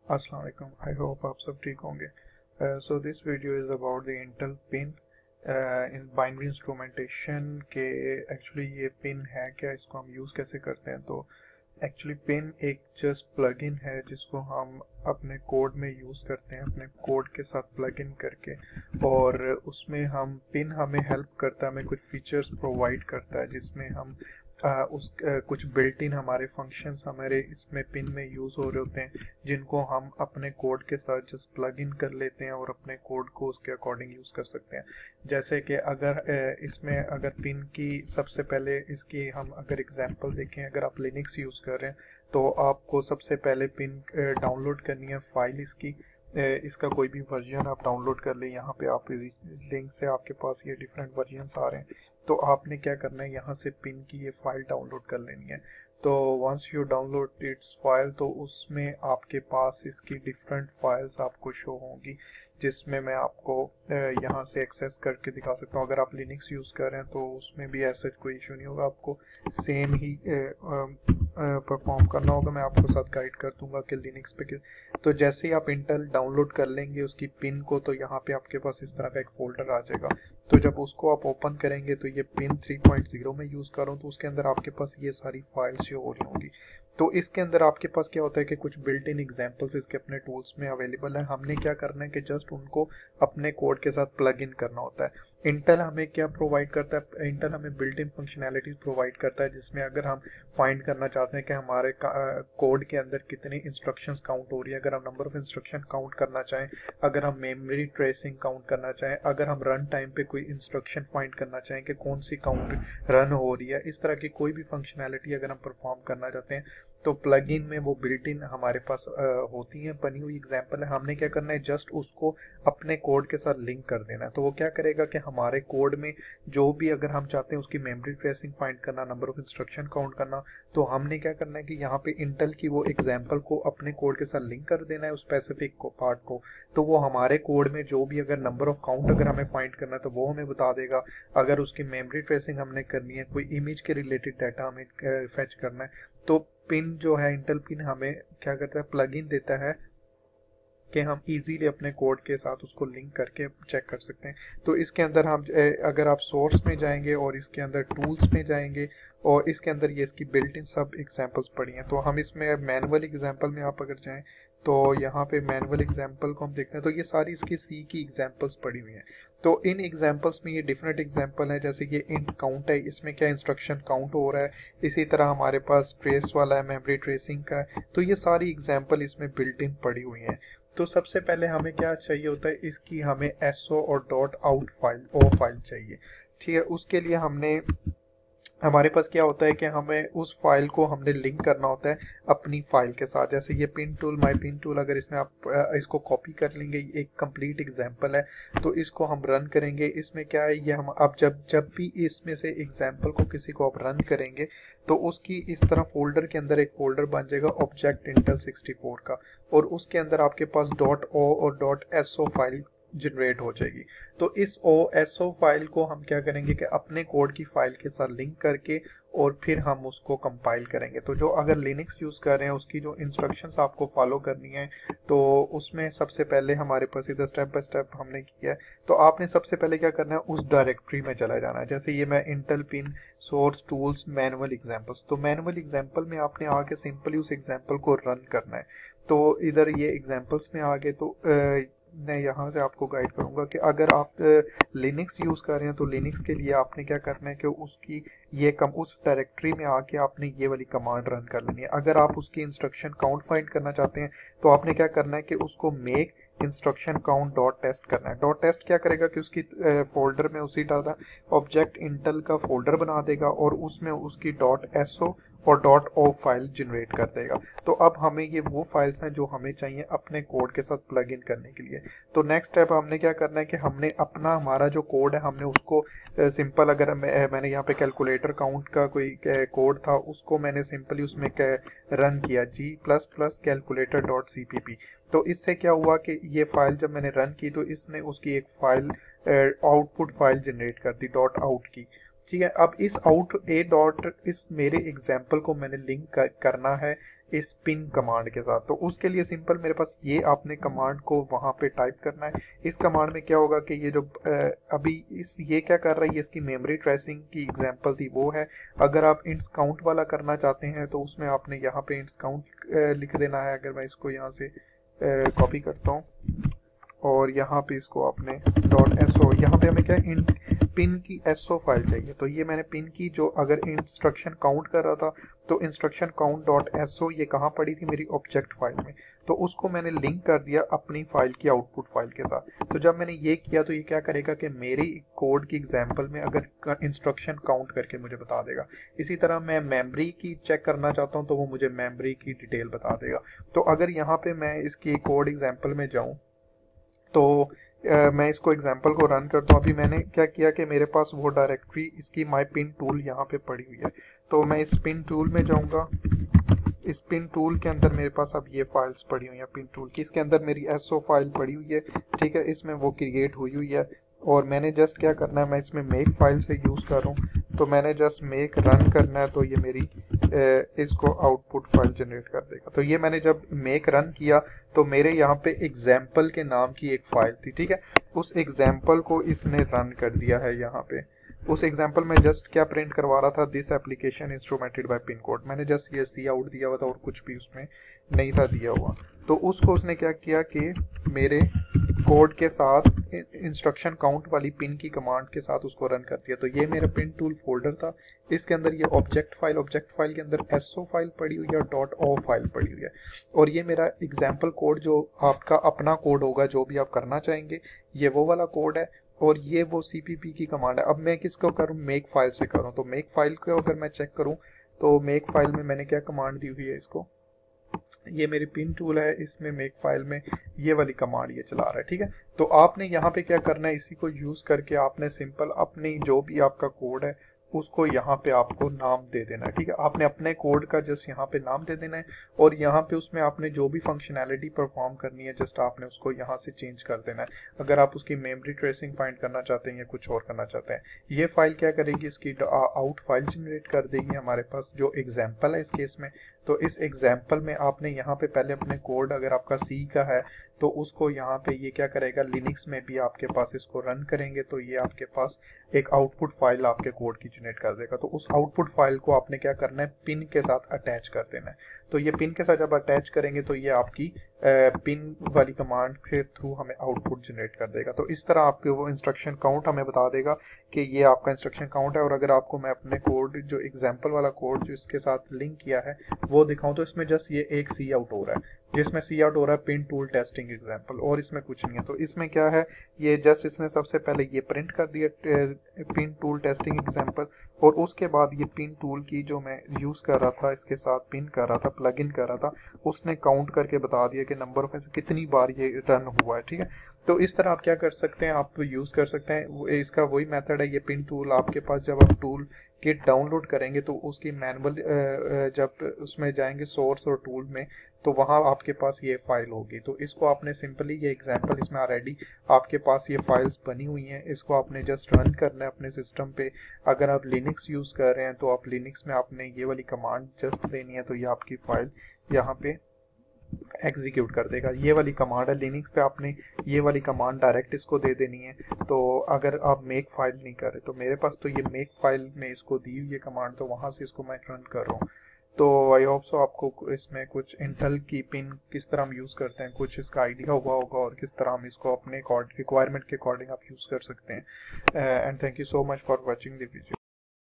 अस्सलाम वालेकुम। I hope आप सब ठीक होंगे। So this video is about the Intel pin in binary instrumentation के। एक्चुअली ये पिन है क्या, इसको हम यूज़ कैसे करते हैं? तो एक्चुअली पिन एक जस्ट प्लगइन है जिसको हम अपने कोड में यूज़ करते हैं, अपने कोड के साथ प्लगइन करके। और उसमें हम पिन हमें हेल्प करता है, हमें कुछ फीचर्स प्रोवाइड करता है जिसमें हम कुछ बिल्ट इन हमारे फंक्शंस हमारे इसमें पिन में यूज़ हो रहे होते हैं, जिनको हम अपने कोड के साथ जस्ट प्लग इन कर लेते हैं और अपने कोड को उसके अकॉर्डिंग यूज़ कर सकते हैं। जैसे कि अगर इसमें अगर पिन की सबसे पहले इसकी हम अगर एग्जांपल देखें, अगर आप लिनक्स यूज़ कर रहे हैं तो आपको सबसे पहले पिन डाउनलोड करनी है फाइल इसकी। इसका कोई भी वर्जन आप डाउनलोड कर लें। यहाँ पे आप लिंक से आपके पास ये डिफरेंट वर्जन्स आ रहे हैं, तो आपने क्या करना है, यहाँ से पिन की ये फाइल डाउनलोड कर लेनी है। तो once you download its file तो उसमें आपके पास इसकी डिफरेंट फाइल्स आपको शो होंगी, जिसमें मैं आपको यहाँ से एक्सेस करके दिखा सकता हूँ। अगर आप लिनक्स यूज़ कर रहे हैं तो उसमें भी ऐसा कोई इशू नहीं होगा, आपको सेम ही परफॉर्म करना होगा। मैं आपको साथ गाइड कर दूंगा कि लिनक्स पे तो जैसे ही आप इंटेल डाउनलोड कर लेंगे उसकी पिन को, तो यहाँ पे आपके पास इस तरह का एक फोल्डर आ जाएगा। तो जब उसको आप ओपन करेंगे तो ये पिन 3.0 में यूज़ कर रहा हूँ, तो उसके अंदर आपके पास ये सारी फाइल्स शो हो रही होंगी। तो इसके अंदर आपके पास क्या होता है कि कुछ बिल्ट इन एग्जांपल्स इसके अपने टूल्स में अवेलेबल है। हमने क्या करना है कि जस्ट उनको अपने कोड के साथ प्लग इन करना होता है। इंटेल हमें क्या प्रोवाइड करता है, इंटेल हमें बिल्ट इन फंक्शनैलिटीज प्रोवाइड करता है, जिसमें अगर हम फाइंड करना चाहते हैं कि हमारे कोड के अंदर कितनी इंस्ट्रक्शंस काउंट हो रही है, अगर हम नंबर ऑफ इंस्ट्रक्शन काउंट करना चाहें, अगर हम मेमोरी ट्रेसिंग काउंट करना चाहें, अगर हम रन टाइम पे कोई इंस्ट्रक्शन फाइंड करना चाहें कि कौन सी काउंट रन हो रही है, इस तरह की कोई भी फंक्शनैलिटी अगर हम परफॉर्म करना चाहते हैं तो प्लगइन में वो बिल्ट इन हमारे पास होती हैं, बनी हुई एग्जांपल है। हमने क्या करना है, जस्ट उसको अपने कोड के साथ लिंक कर देना है। तो वो क्या करेगा कि हमारे कोड में जो भी अगर हम चाहते हैं उसकी मेमोरी ट्रेसिंग फाइंड करना, नंबर ऑफ इंस्ट्रक्शन काउंट करना, तो हमने क्या करना है कि यहाँ पे इंटेल की वो एग्जांपल को अपने कोड के साथ लिंक कर देना है, उस स्पेसिफिक को पार्ट को। तो वो हमारे कोड में जो भी अगर नंबर ऑफ काउंट अगर हमें फाइंड करना है तो वो हमें बता देगा। अगर उसकी मेमोरी ट्रेसिंग हमने करनी है, कोई इमेज के रिलेटेड डाटा हमें फेच करना है, तो पिन जो है, इंटेल पिन हमें क्या करता है, प्लग इन देता है कि हम इजीली अपने कोड के साथ उसको लिंक करके चेक कर सकते हैं। तो इसके अंदर हम अगर आप सोर्स में जाएंगे और इसके अंदर टूल्स में जाएंगे और इसके अंदर ये इसकी बिल्ट इन सब एग्जांपल्स पड़ी हैं। तो हम इसमें मैनुअल एग्जांपल में आप अगर जाएं तो यहाँ पे मैनुअल एग्जांपल को हम देखते हैं, तो ये सारी इसकी सी की एग्जांपल्स पड़ी हुई हैं। तो इन एग्जांपल्स में ये डिफरेंट एग्जांपल है, जैसे ये इंट काउंट है, इसमें क्या इंस्ट्रक्शन काउंट हो रहा है। इसी तरह हमारे पास ट्रेस वाला है, मेमोरी ट्रेसिंग का है। तो ये सारी एग्जांपल इसमें बिल्ट इन पड़ी हुई हैं। तो सबसे पहले हमें क्या चाहिए होता है, इसकी हमें एसओ और डॉट आउट फाइल ओ फाइल चाहिए। ठीक है, उसके लिए हमने हमारे पास क्या होता है कि हमें उस फाइल को हमने लिंक करना होता है अपनी फाइल के साथ। जैसे ये पिन टूल, माई पिन टूल, अगर इसमें आप इसको कॉपी कर लेंगे, एक कंप्लीट एग्जांपल है, तो इसको हम रन करेंगे। इसमें क्या है, ये हम अब जब भी इसमें से एग्जांपल को किसी को आप रन करेंगे तो उसकी इस तरह फोल्डर के अंदर एक फोल्डर बन जाएगा ऑब्जेक्ट इंटेल 64 का, और उसके अंदर आपके पास डॉट ओ और डॉट एसओ फाइल जनरेट हो जाएगी। तो इस OSO फाइल को हम क्या करेंगे कि अपने कोड की फाइल के साथ लिंक करके और फिर हम उसको कंपाइल करेंगे। तो जो अगर लिनक्स यूज़ कर रहे हैं उसकी जो इंस्ट्रक्शंस आपको फॉलो करनी है, तो उसमें सबसे पहले हमारे पास इधर स्टेप बाय स्टेप हमने किया है। तो आपने सबसे पहले क्या करना है, उस डायरेक्टरी में चला जाना है। जैसे ये मैं Intel pin source tools manual examples, तो मैनुअल एग्जाम्पल में आपने आके सिंपली उस एग्जाम्पल को रन करना है। तो इधर ये एग्जाम्पल्स में आगे तो मैं यहाँ से आपको गाइड करूँगा कि अगर आप लिनक्स यूज़ कर रहे हैं तो लिनक्स के लिए आपने क्या करना है कि उसकी उस डायरेक्टरी में आके आपने ये वाली कमांड रन कर लेनी है। अगर आप उसकी इंस्ट्रक्शन काउंट फाइंड करना चाहते हैं तो आपने क्या करना है कि उसको make instruction count dot test करना है। डॉट टेस्ट क्या करेगा कि उसकी फोल्डर में उसी डाटा ऑब्जेक्ट इंटेल का फोल्डर बना देगा और उसमें उसकी डॉट एसओ और डॉट ओ फाइल जनरेट कर देगा। तो अब हमें ये वो फाइल्स हैं जो हमें चाहिए अपने कोड के साथ प्लग इन करने के लिए। तो नेक्स्ट स्टेप हमने क्या करना है कि हमने अपना हमारा जो कोड है हमने उसको सिंपल, अगर मैंने यहाँ पे कैलकुलेटर काउंट का कोई कोड था उसको मैंने सिंपली उसमें रन किया g++ कैलकुलेटर डॉट cpp। तो इससे क्या हुआ कि ये फाइल जब मैंने रन की तो इसने उसकी एक फाइल आउटपुट फाइल जनरेट कर दी डॉट आउट की। ठीक है, अब इस आउट ए डॉट इस मेरे एग्जाम्पल को मैंने लिंक करना है इस पिन कमांड के साथ। तो उसके लिए सिंपल मेरे पास ये आपने कमांड को वहाँ पे टाइप करना है। इस कमांड में क्या होगा कि ये जो अभी ये क्या कर रहा है, ये इसकी मेमोरी ट्रेसिंग की एग्जांपल थी वो है। अगर आप इंट्स काउंट वाला करना चाहते हैं तो उसमें आपने यहाँ पे इंट्स काउंट लिख देना है। अगर मैं इसको यहाँ से कॉपी करता हूँ और यहाँ पे इसको आपने .so, यहाँ पे हमें क्या है पिन की SO फाइल चाहिए। तो ये मैंने पिन की जो अगर इंस्ट्रक्शन काउंट कर रहा था तो इंस्ट्रक्शन काउंट .so ये कहाँ पड़ी थी, मेरी ऑब्जेक्ट फाइल में। तो उसको मैंने लिंक कर दिया अपनी फाइल की आउटपुट फाइल के साथ। तो जब मैंने ये किया तो ये क्या करेगा कि मेरी कोड की एग्जाम्पल में अगर इंस्ट्रक्शन काउंट करके मुझे बता देगा। इसी तरह मैं मेमोरी की चेक करना चाहता हूँ तो वो मुझे मेमोरी की डिटेल बता देगा। तो अगर यहाँ पे मैं इसकी कोड एग्जाम्पल में जाऊँ तो मैं इसको एग्जांपल को रन करता हूँ। अभी मैंने क्या किया कि मेरे पास वो डायरेक्टरी इसकी माई पिन टूल यहाँ पे पड़ी हुई है। तो मैं इस पिन टूल में जाऊँगा। इस पिन टूल के अंदर मेरे पास अब ये फाइल्स पड़ी हुई हैं पिन टूल की। इसके अंदर मेरी SO फाइल पड़ी हुई है, ठीक है, इसमें वो क्रिएट हुई हुई है। और मैंने जस्ट क्या करना है, मैं इसमें मेक फाइल से यूज़ कर रहा हूँ। तो मैंने जस्ट मेक रन करना है तो ये मेरी इसको आउटपुट फाइल जनरेट कर देगा। तो ये मैंने जब मेक रन किया तो मेरे यहाँ पे एग्जाम्पल के नाम की एक फाइल थी, ठीक है, उस एग्जाम्पल को इसने रन कर दिया है। यहाँ पे उस एग्जाम्पल में जस्ट क्या प्रिंट करवा रहा था, this application instrumented bye pin code. मैंने जस्ट ये सी आउट दिया हुआ था और कुछ भी उसमें नहीं था दिया हुआ। तो उसको उसने क्या किया कि मेरे कोड के साथ इंस्ट्रक्शन काउंट वाली पिन की कमांड के साथ उसको रन कर दिया। तो ये मेरा पिन टूल फोल्डर था, इसके अंदर ये ऑब्जेक्ट फाइल के अंदर SO फाइल पड़ी हुई है, .o फाइल पड़ी हुई है। और ये मेरा एग्जाम्पल कोड जो आपका अपना कोड होगा, जो भी आप करना चाहेंगे, ये वो वाला कोड है। और ये वो CPP की कमांड है। अब मैं किसको करूँ, मेक फाइल से करूँ। तो मेक फाइल को अगर मैं चेक करूँ तो मेक फाइल में मैंने क्या कमांड दी हुई है, इसको, ये मेरी पिन टूल है, इसमें मेक फाइल में ये वाली कमांड ये चला रहा है, ठीक है। तो आपने यहाँ पे क्या करना है, इसी को यूज करके आपने सिंपल अपनी जो भी आपका कोड है उसको यहाँ पे आपको नाम दे देना है, ठीक है। आपने अपने कोड का जस्ट यहाँ पे नाम दे देना है और यहाँ पे उसमें आपने जो भी फंक्शनैलिटी परफॉर्म करनी है जस्ट आपने उसको यहाँ से चेंज कर देना है। अगर आप उसकी मेमोरी ट्रेसिंग फाइंड करना चाहते हैं या कुछ और करना चाहते हैं, ये फाइल क्या करेगी, इसकी आउट फाइल जनरेट कर देगी हमारे पास जो एग्जाम्पल है इस केस में। तो इस एग्जाम्पल में आपने यहाँ पे पहले अपने कोड, अगर आपका C का है तो उसको यहाँ पे ये क्या करेगा, लिनक्स में भी आपके पास इसको रन करेंगे तो ये आपके पास एक आउटपुट फाइल आपके कोड की जनरेट कर देगा। तो उस आउटपुट फाइल को आपने क्या करना है, पिन के साथ अटैच कर देना है। तो ये पिन के साथ जब अटैच करेंगे तो ये आपकी पिन वाली कमांड के थ्रू हमें आउटपुट जनरेट कर देगा। तो इस तरह आपके वो इंस्ट्रक्शन काउंट हमें बता देगा कि ये आपका इंस्ट्रक्शन काउंट है। और अगर आपको मैं अपने कोड जो एग्जाम्पल वाला कोड जो इसके साथ लिंक किया है वो दिखाऊं तो इसमें जस्ट ये एक सी आउट हो रहा है, जिसमें सी आउट हो रहा है पिन टूल टेस्टिंग एग्जाम्पल, और इसमें कुछ नहीं है। तो इसमें क्या है, ये जस्ट इसने सबसे पहले ये प्रिंट कर दिया पिन टूल टेस्टिंग एग्जाम्पल, और उसके बाद ये पिन टूल की जो मैं यूज कर रहा था, इसके साथ पिन कर रहा था, प्लग इन कर रहा था, उसने काउंट करके बता दिया कि नंबर ऑफ कितनी बार ये रन हुआ है, ठीक है। तो इस तरह आप क्या कर सकते हैं, आप यूज कर सकते हैं। इसका वही मेथड है, ये पिन टूल आपके पास जब आप टूल किट डाउनलोड करेंगे तो उसकी मैनुअल जब उसमें जाएंगे सोर्स और टूल में तो वहाँ आपके पास ये फाइल होगी। तो इसको आपने सिंपली, ये एग्जांपल इसमें ऑलरेडी आपके पास ये फाइल्स बनी हुई हैं, इसको आपने जस्ट रन करना है अपने सिस्टम पे। अगर आप लिनक्स यूज़ कर रहे हैं तो आप लिनक्स में आपने ये वाली कमांड जस्ट देनी है तो ये आपकी फाइल यहाँ पे एग्जीक्यूट कर देगा। ये वाली कमांड है लिनक्स पे, आपने ये वाली कमांड डायरेक्ट इसको दे देनी है। तो अगर आप मेक फाइल नहीं कर रहे तो मेरे पास तो ये मेक फाइल में इसको दी हुई है कमांड, तो वहाँ से इसको मैं रन कर रहा हूँ। तो आई होप सो आपको इसमें कुछ इंटेल की पिन किस तरह हम यूज़ करते हैं कुछ इसका आइडिया हुआ होगा और किस तरह हम इसको अपने रिक्वायरमेंट के अकॉर्डिंग आप यूज़ कर सकते हैं। And thank you so much for watching the video.